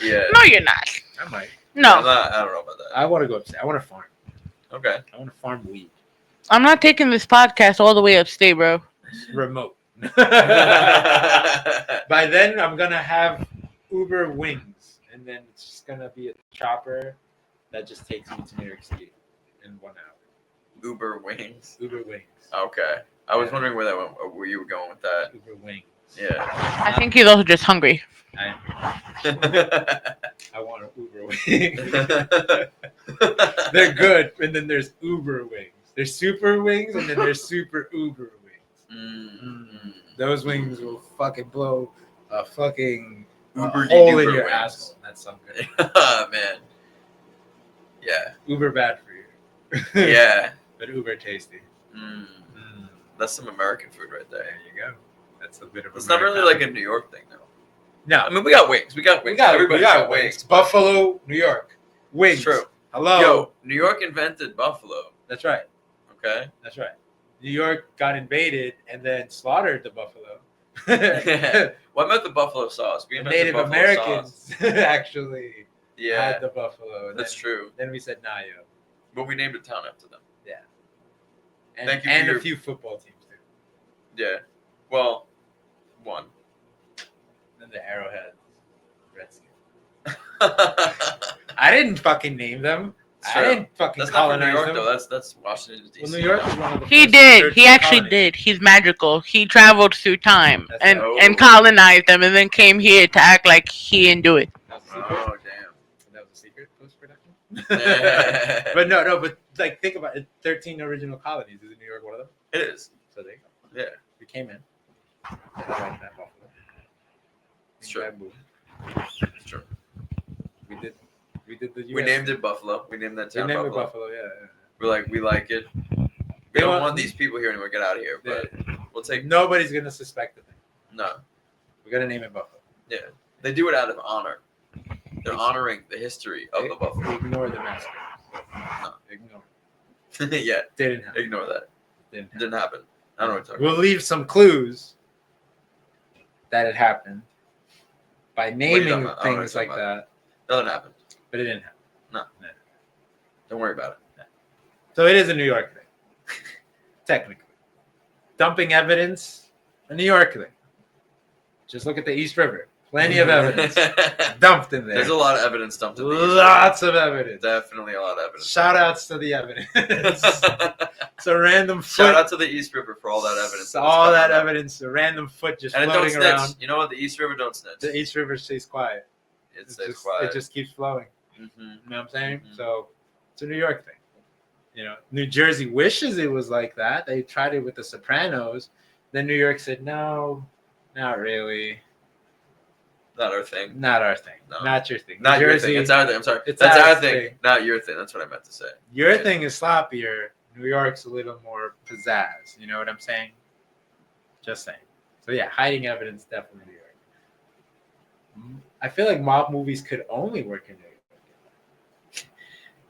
Yeah. No, you're not. I might. I No, don't know about that. I want to go upstate. I want to farm. Okay. I want to farm weed. I'm not taking this podcast all the way upstate, bro. Remote. By then, I'm gonna have Uber wings, and then it's just gonna be a chopper that just takes me to New York City in 1 hour. Uber wings. Uber wings. Okay. I was Yeah. wondering where that went, or where you were going with that. Uber wings. Yeah. I think he's also just hungry. I want an Uber wing. They're good, and then there's Uber wings. There's super wings, and then there's super Uber wings. Those wings will fucking blow a fucking Uber hole in de-duper your wings. asshole. That's so good. Man. Yeah. Uber bad for you. Yeah. But Uber tasty. That's some American food right there. There you go. That's a bit of. It's not really like a New York thing, though. No, I mean, we got wings. We got wings. Everybody's got wings. Buffalo, New York. Wings. It's true. Hello. Yo, New York invented buffalo. That's right. Okay. That's right. New York got invaded and then slaughtered the buffalo. What about the buffalo sauce? We The invented Native buffalo Americans sauce. actually Yeah, had the buffalo. And that's true. Then we said nah, yo. But we named a town after them. And, Thank you for and your- a few football teams too. Yeah. Well, one. Then the Arrowhead Redskins. I didn't fucking name them. Sure. I didn't fucking That's not from New colonize York, them. though. That's Washington, D.C. Well, New York was one of the He first did. 13 He actually colonies. did. He's magical. He traveled through time That's and, right. and colonized them and then came here to act like he didn't do it. That was a secret. Oh, damn. That was a secret. But no, but like think about it. 13 original colonies. Is New York one of them? It is. So there you go. Yeah. We came in. I like that Buffalo. It's true. Bad move. It's true. We did the US. We named it Buffalo. We named that We town named it Buffalo. Buffalo, yeah. We're like, we like it. We They don't want- want these people here anymore. Get out of here. But we'll take. Nobody's gonna suspect a thing. No. We're gonna name it Buffalo. Yeah. They do it out of honor. They're honoring the history of the Buffalo. Ignore the massacre. No. Ignore. Yeah. Didn't happen. Ignore that. Didn't happen. Didn't happen. I don't know what you're talking We'll leave some clues that it happened by talking naming about? I don't know what things you're like talking that, Nothing happened. but it didn't happen. Don't worry about it. So it is a New York thing, technically. Dumping evidence, a New York thing. Just look at the East River. Plenty of evidence dumped in there. There's a lot of evidence dumped in these. Lots of evidence. Definitely a lot of evidence. Shout outs to the evidence. It's a random foot. Shout out to the East River for all that evidence. All that evidence. A random foot just And it don't floating snitch. around. You know what? The East River don't snitch. The East River stays quiet. It stays just, quiet. It just keeps flowing. Mm-hmm. You know what I'm saying? Mhm. So it's a New York thing. You know, New Jersey wishes it was like that. They tried it with The Sopranos. Then New York said, no, not really. Not our thing. Not our thing. No. Not your thing. Not New your Jersey, thing. It's our thing. I'm sorry. it's That's our our thing. thing. Not your thing. That's what I meant to say. Your Yeah. thing is sloppier. New York's a little more pizzazz. You know what I'm saying? Just saying. So yeah, hiding evidence, definitely New York. I feel like mob movies could only work in New York.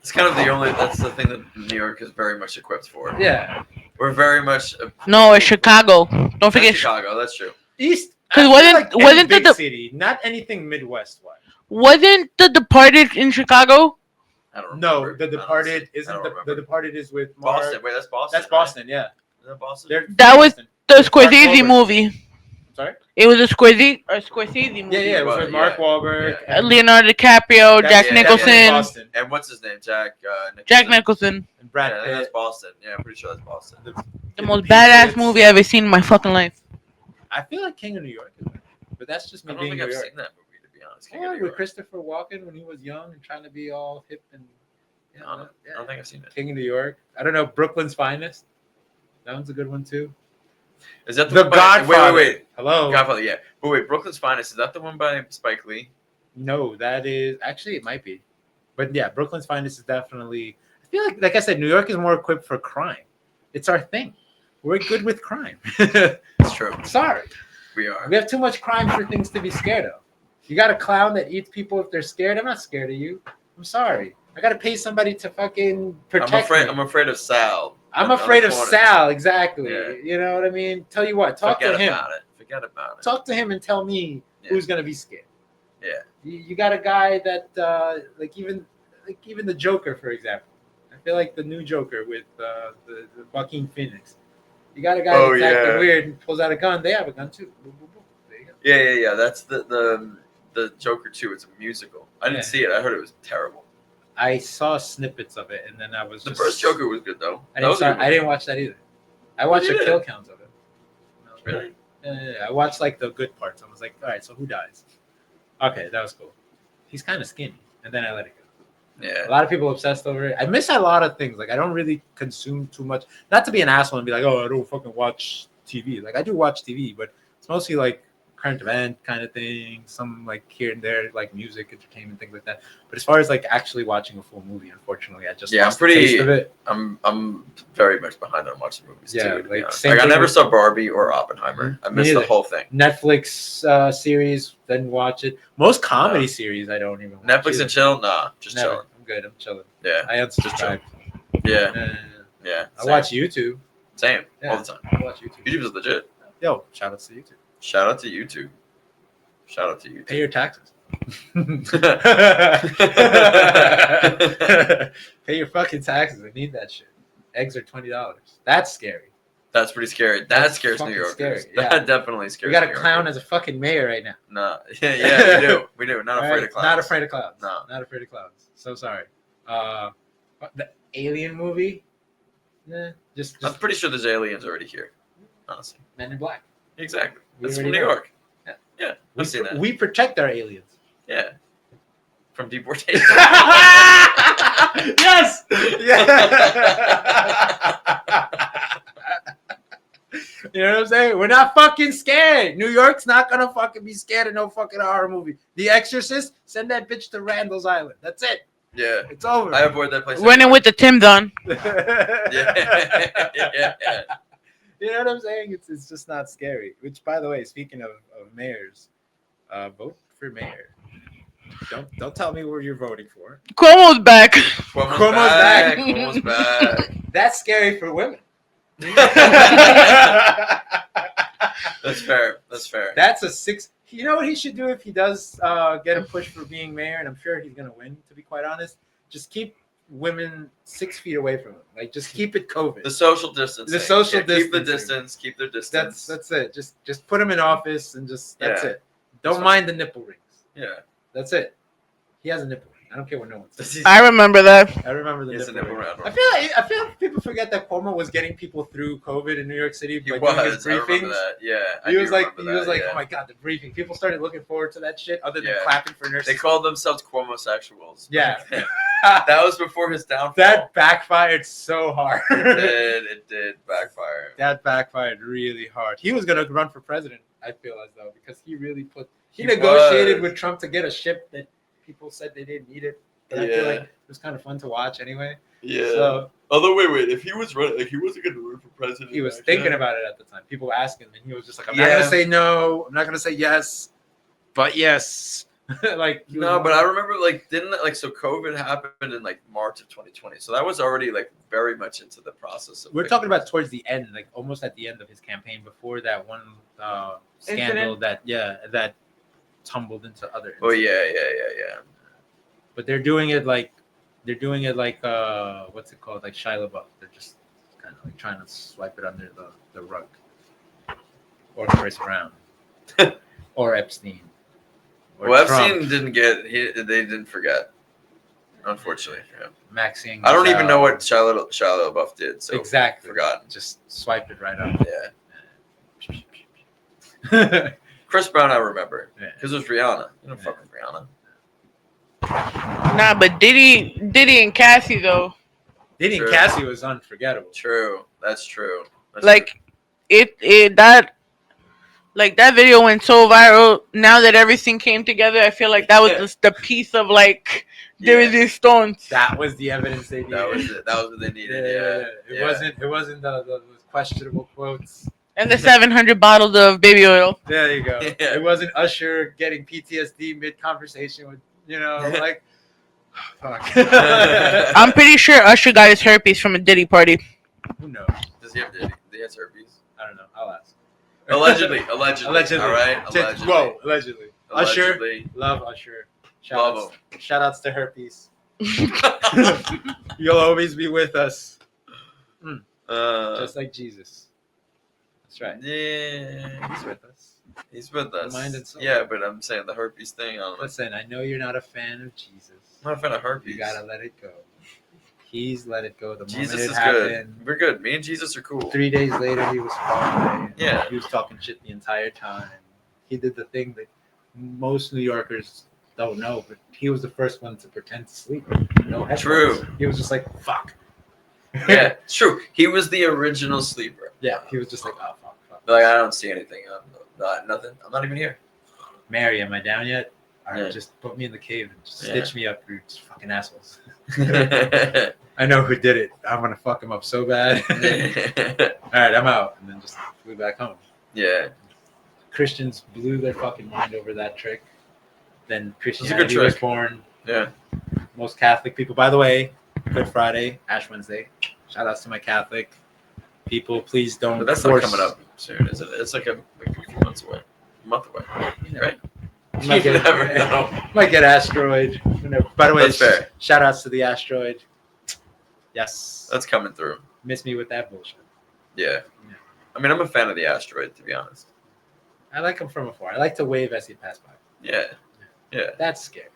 It's kind of the only. That's the thing that New York is very much equipped for. Yeah. We're very much. No, it's Chicago. Don't forget. Chicago. That's true. East. 'Cause I feel wasn't- like any wasn't big the- city, not anything Midwest wise. Wasn't The Departed in Chicago? I don't remember. No, The honestly. Departed I isn't. don't The remember. Departed is with Mark. Boston. Wait, that's Boston. That's Boston. Yeah. Is that Boston? They're That was Boston. the Mark Scorsese Wahlberg. movie. Sorry. It was a Scorsese movie. Yeah, it was Well, with Mark yeah. Wahlberg. Yeah. and Leonardo DiCaprio, That- Jack yeah, Nicholson, yeah, Boston. And what's his name? Jack Jack Nicholson. And Brad Yeah, that's Pitt. Boston. Yeah, I'm pretty sure that's Boston. The most badass movie I've ever seen in my fucking life. I feel like King of New York is better, but that's just I me don't being think New I've York. seen that movie, to be honest. King Yeah, of New with York. Christopher Walken when he was young and trying to be all hip and. I don't think I've seen it. King of New York. I don't know. Brooklyn's Finest. That one's a good one too. Is that the The one by, Godfather. Wait. Hello. Godfather, yeah. But wait, Brooklyn's Finest, is that the one by Spike Lee? No, that is actually it might be, but yeah, Brooklyn's Finest is definitely. I feel like I said, New York is more equipped for crime. It's our thing. We're good with crime. It's true. Sorry, We are. we have too much crime for things to be scared of. You got a clown that eats people if they're scared. I'm not scared of you. I'm sorry. I got to pay somebody to fucking protect me. I'm afraid of Sal. I'm on the afraid of corner. Sal. Exactly. Yeah. You know what I mean? Tell you what. Talk Forget to him. about it. Forget about it. Talk to him and tell me Yeah. who's gonna be scared. Yeah. You got a guy that like even the Joker, for example. I feel like the new Joker with the Joaquin Phoenix. You got a guy Oh, that's yeah. acting weird and pulls out a gun. They have a gun too. Boom, boom, boom. There you go. Yeah. That's the Joker 2. It's a musical. I didn't Yeah. see it. I heard it was terrible. I saw snippets of it and then I was The just, first Joker was good though. I That was a good I didn't watch that either. I watched the didn't? kill counts of it. movie. Really? Yeah, I watched like the good parts. I was like, all right, so who dies? Okay, that was cool. He's kind of skinny, and then I let it go. Yeah. A lot of people obsessed over it. I miss a lot of things. Like I don't really consume too much. Not to be an asshole and be like, oh, I don't fucking watch TV. Like I do watch TV, but it's mostly like current event kind of thing. Some like here and there, like music, entertainment, things like that. But as far as like actually watching a full movie, unfortunately, I just Yeah, lost I'm the pretty- taste of it. I'm very much behind on watching movies Yeah, too. To be like, honest. same Like I thing never with- saw Barbie or Oppenheimer. I Me missed the neither. whole thing. Netflix series, then watch it. Most comedy series, I don't even watch Netflix either. and chill? Nah, just Never. chilling. I'm good. I'm chilling. Yeah, I unsubscribe. yeah, Uh, yeah. I Same. watch YouTube. Same Yeah. all the time. I watch YouTube. YouTube is legit. Yo, shout out to YouTube. Shout out to YouTube. Shout out to YouTube. Pay your taxes. Pay your fucking taxes. I need that shit. Eggs are $20. That's scary. That's pretty scary. That That's scares New fucking Yorkers. scary, yeah. That definitely scares. We got a New clown Yorkers. as a fucking mayor right now. Nah, yeah, we do. We do. Not afraid Alright? of clowns. Not afraid of clowns. No. Not afraid of clowns. So sorry. The Alien movie. Just I'm pretty sure there's aliens already here. Honestly, Men in Black. exactly. We That's from already New know. York. Yeah. Yeah, I've seen that. We protect our aliens. Yeah, from deportation. Yes. Yeah. You know what I'm saying? We're not fucking scared. New York's not gonna fucking be scared of no fucking horror movie. The Exorcist, send that bitch to Randall's Island. That's it. Yeah. It's over. I avoid that place. Running with the Timbs on. Yeah. Yeah. You know what I'm saying? It's just not scary. Which, by the way, speaking of mayors, vote for mayor. Don't tell me where you're voting for. Cuomo's back. Cuomo's back. Cuomo's back. That's scary for women. That's fair. That's fair. That's a 6. You know what he should do if he does get a push for being mayor, and I'm sure he's gonna win. To be quite honest, just keep women 6 feet away from him. Like, just keep it COVID. The social distance. The social Keep the distancing. distance. Keep their distance. That's it. Just put him in office and just that's Yeah. it. Don't That's mind the nipple rings. Yeah. That's it. He has a nipple ring. I don't care what no one says. I remember that. I remember the He has a nipple nipple ring. ring. I feel like people forget that Cuomo was getting people through COVID in New York City. He by doing his was. I remember briefings. that. Yeah. I He do was like, remember that, yeah. oh my god, the briefing. People started looking forward to that shit, other than Yeah. clapping for nurses. They called themselves Cuomosexuals. Yeah. That was before his downfall. That backfired so hard. It did backfire. That backfired really hard. He was gonna run for president, I feel as though, because he really he He negotiated was. with Trump to get a ship that people said they didn't need it. But I feel Yeah. like it was kind of fun to watch anyway. Yeah. So Although wait, if he was running, like he wasn't going to run for president. he was back thinking then. about it at the time. People were asking him, and he was just like, I'm not Yeah. gonna say no. I'm not gonna say yes, but yes. Like he was No, but I remember so COVID happened in like March of 2020, so that was already like very much into the process of. we're like, talking about towards the end, like almost at the end of his campaign, before that one scandal Incident? that tumbled into other. Oh incidents. yeah. But they're doing it like what's it called, like Shia LaBeouf. They're just kind of like trying to swipe it under the rug, or Chris Brown, or Epstein. Or Well, Trump. Epstein didn't get. They didn't forget. Unfortunately, yeah. Maxine. I don't even know what Michelle. Shia LaBeouf did. So Exactly. forgotten. Just swiped it right up. Yeah. Chris Brown, I remember Yeah. because it was Rihanna. You don't fuck with Rihanna. Nah, but Diddy and Cassie though, Diddy and True. Cassie was unforgettable. True. That's true. That's like that video went so viral. Now that everything came together, I feel like that was just the piece of like there was these stones. That was the evidence they true. needed. That was it. That was what they needed. Yeah. It wasn't the questionable quotes. And the 700 bottles of baby oil. There you go. Yeah. It wasn't Usher getting PTSD mid conversation with like fuck. I'm pretty sure Usher got his herpes from a Diddy party. Who knows? Does he have herpes? I don't know. I'll ask. Allegedly. Allegedly. All right. Allegedly. Whoa, allegedly. Usher. Allegedly. Love Usher. Love Shout outs to herpes. You'll always be with us. Just like Jesus. That's right. Yeah. He's with us. He's with us. Mind and soul. Yeah, but I'm saying the herpes thing. I don't know. Listen, I know you're not a fan of Jesus. I'm not a fan of herpes. You gotta let it go. He's let it go the Jesus moment it is happened. good. We're good. Me and Jesus are cool. 3 days later, he was fine. Yeah. He was talking shit the entire time. He did the thing that most New Yorkers don't know, but he was the first one to pretend to sleep. No headphones. True. He was just like, fuck. Yeah, it's true. He was the original sleeper. Yeah, he was just like, oh, fuck. Like, I don't see anything. Nothing. I'm not even here. Mary, am I down yet? All right, Yeah. just put me in the cave and just Yeah. stitch me up, you fucking assholes. I know who did it. I'm gonna fuck him up so bad. All right, I'm out, and then just flew back home. Yeah. Christians blew their fucking mind over that trick. Then a good Christianity was trick. born. Yeah. Most Catholic people, by the way, Good Friday, Ash Wednesday. Shout outs to my Catholic people. Please don't. But that's not force. coming up soon, is it? It's like a few months away. A month away. You know, Right? you might You get, never know. might get asteroid. You know. By the way, That's fair. shout outs to the asteroid. Yes. That's coming through. Miss me with that bullshit. Yeah. I mean, I'm a fan of the asteroid, to be honest. I like him from afar. I like to wave as he passed by. Yeah. Yeah. That's scary.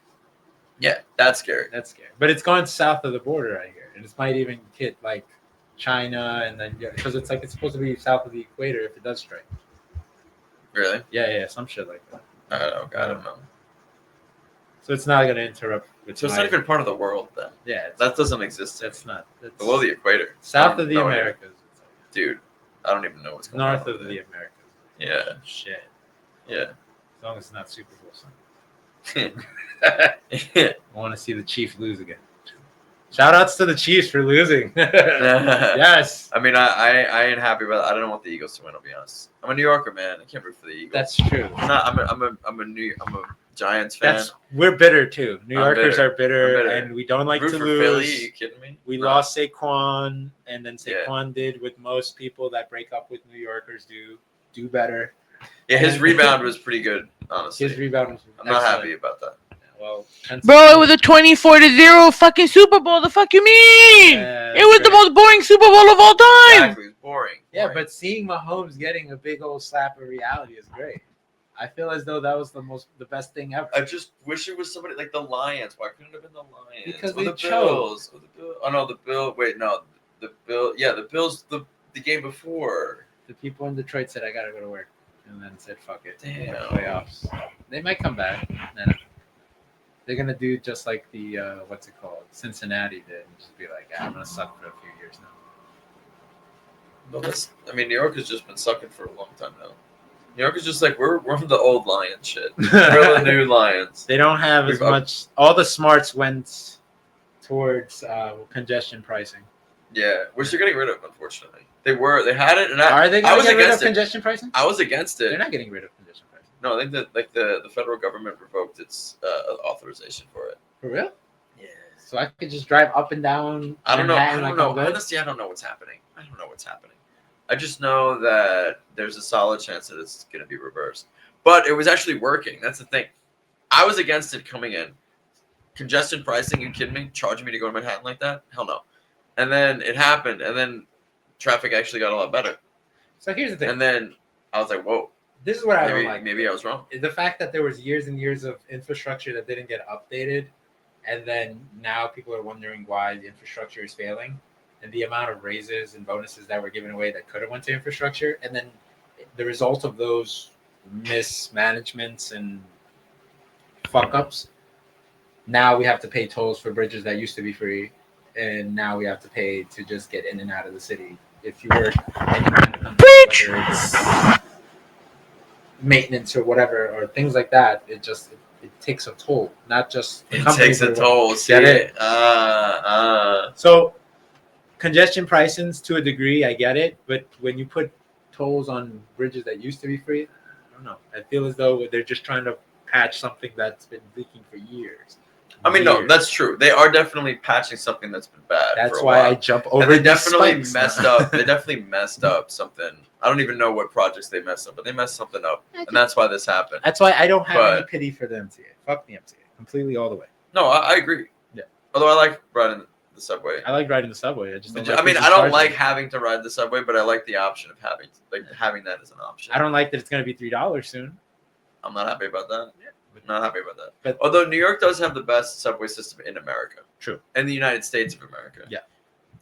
Yeah. That's scary. That's scary. But it's gone south of the border, I hear, and it might even hit like China, and then because it's like it's supposed to be south of the equator if it does strike. Really? Yeah, some shit like that. I don't know. So it's not gonna interrupt So it's not even part of the world then. Yeah, That doesn't exist. that's not. That's Below the equator. south of the No idea. Americas. Dude, I don't even know what's going on. North of over the there. Americas. Yeah. Shit. Yeah. As long as it's not Super Bowl Sunday. Yeah. I want to see the Chiefs lose again. Shout outs to the Chiefs for losing. Yes. I mean, I ain't happy about it. I don't want the Eagles to win. I'll be honest. I'm a New Yorker, man. I can't root for the Eagles. That's true. I'm a Giants fan. We're bitter too. New I'm Yorkers bitter. are bitter, I'm bitter. and we don't like root to for lose. Philly? Are you kidding me? We No. lost Saquon, and then Yeah. Saquon did what most people that break up with New Yorkers do better. Yeah, his rebound was pretty good, honestly. His rebound was I'm not excellent. happy about that. Well, Bro, it was a 24-0 fucking Super Bowl. The fuck you mean? It was the most boring Super Bowl of all time. Exactly, it's boring. Yeah, boring. but seeing Mahomes getting a big old slap of reality is great. I feel as though that was the best thing ever. I just wish it was somebody like the Lions. Why couldn't it have been the Lions? Because Or they the chose. Bills. Or the Bill. Oh no, the Bill. Wait, no, the Bill. Yeah, the Bills. The game before. The people in Detroit said I gotta go to work, and then said fuck it. Damn. Playoffs. They might come back. Then they're gonna do just like the what's it called, Cincinnati did, and just be like, I'm gonna suck for a few years now. Well, I mean, New York has just been sucking for a long time now. New York is just like we're from the old Lion shit. We're the new Lions. They don't have as We've up- much. All the smarts went towards congestion pricing. Yeah, which they're getting rid of. Unfortunately, they had it, and Are they I going to was get rid of against it. congestion pricing? I was against They're it. not getting rid of congestion pricing. No, I think that like the federal government revoked its authorization for it. For real? Yeah. So I could just drive up and down. I don't know. Manhattan like I'm good? Honestly, I don't know what's happening. I just know that there's a solid chance that it's going to be reversed. But it was actually working. That's the thing. I was against it coming in. Congestion pricing, you kidding me? Charging me to go to Manhattan like that? Hell no. And then it happened, and then traffic actually got a lot better. So here's the thing. And then I was like, whoa, This is what I don't like. maybe I was wrong. The fact that there was years and years of infrastructure that didn't get updated, and then now people are wondering why the infrastructure is failing, and the amount of raises and bonuses that were given away that could have went to infrastructure, and then the result of those mismanagements and fuck ups. Now we have to pay tolls for bridges that used to be free, and now we have to pay to just get in and out of the city. If you work Preach! whether it's maintenance or whatever or things like that, it takes a toll, not just the It companies takes a that- toll. Get it? So congestion pricings to a degree, I get it, but when you put tolls on bridges that used to be free, I don't know. I feel as though they're just trying to patch something that's been leaking for years. I mean, no, that's true. They are definitely patching something that's been bad. That's for a why while. I jump over. And they these definitely spikes messed now. up. They definitely messed up something. I don't even know what projects they messed up, but they messed something up, and that's why this happened. That's why I don't have any But- pity for the MTA. Fuck the MTA completely all the way. No, I agree. Yeah. Although I like riding the subway. I like riding the subway. I just don't. I like mean, people I don't charging like me. having to ride the subway, but I like the option of having that as an option. I don't like that it's going to be $3 soon. I'm not happy about that. Yeah. Not happy about that. But- Although New York does have the best subway system in America. True. In the United States of America. Yeah.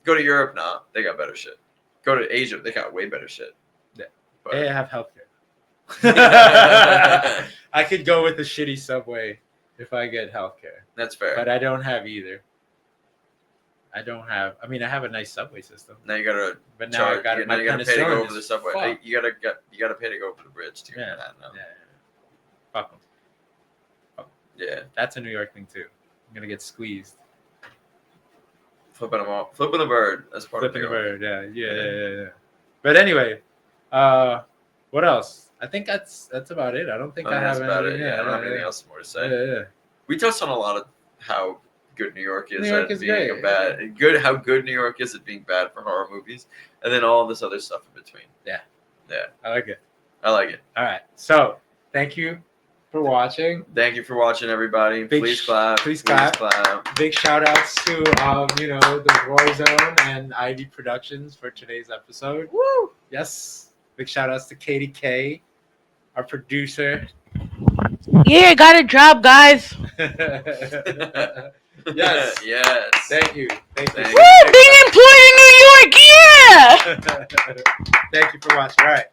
Go to Europe, nah, they got better shit. Go to Asia, they got way better shit. Yeah. But, They have healthcare. I could go with the shitty subway if I get healthcare, that's fair. but I don't have either. I mean, I have a nice subway system, Now you gotta but now I got now my you gotta pay to go penicillin over the is subway. fucked. You gotta pay to go over the bridge to get Yeah. that now. Yeah. Fuck 'em. Yeah. That's a New York thing too. I'm gonna get squeezed. Flipping them off. Flipping the bird. That's part Flipping the of New York. bird. Yeah. But anyway, what else? I think that's about it. I don't think I That's have about anything. it. Yeah, I don't have anything else more to say. Yeah. We touched on a lot of how good New York is New York at is being great. how good New York is at being bad for horror movies, and then all this other stuff in between. I like it. I like it. All right. So thank you for watching. Thank you for watching, everybody. Big Please sh- clap. please clap. Big shout outs to the RawrrZone and Ivy Productions for today's episode. Woo! Yes. Big shout outs to Katie K, our producer. Yeah, got a job, guys. Yes. Yes. Thank you. Thank you. Thank Woo! Being employed in New York, yeah. Thank you for watching. All right.